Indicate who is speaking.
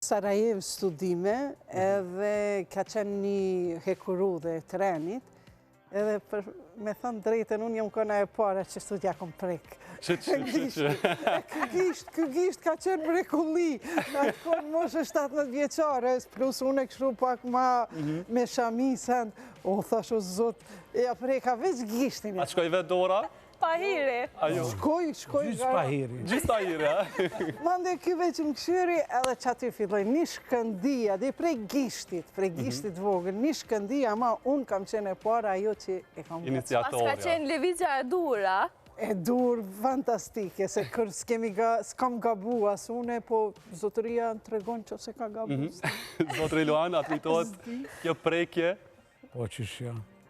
Speaker 1: Sarajevo studime, edhe ka qenë një hekuru dhe trenit, edhe për me thënë drejtën, unë jam kona e para që studja kom prek. Ky gisht ka qenë mrekulli, në atë konë moshë 17 vjeqare, plus unë e kështu pak ma me shamisën, thash o zot, ja preka veç gishtin.
Speaker 2: A shkoj vetë Dora?
Speaker 3: Pahiri.
Speaker 1: Shkoj.
Speaker 4: Gjysë pahiri.
Speaker 2: Gjysë pahiri, a?
Speaker 1: Mande ky veç më këshyri, edhe që aty filloj një shkëndia, dhe prej gishtit vogël, një shkëndia, ma unë kam qenë e para ajo që e kam bërë.
Speaker 2: Iniciatorja.
Speaker 3: Pas ka qenë levizja e dura.
Speaker 1: E dur, fantastike, se kër s'kam gabu as une, po zotëria në tregon që se ka gabu.
Speaker 2: Zotëri Luan, atë ritohet kjo prekje.
Speaker 4: Po qëshja.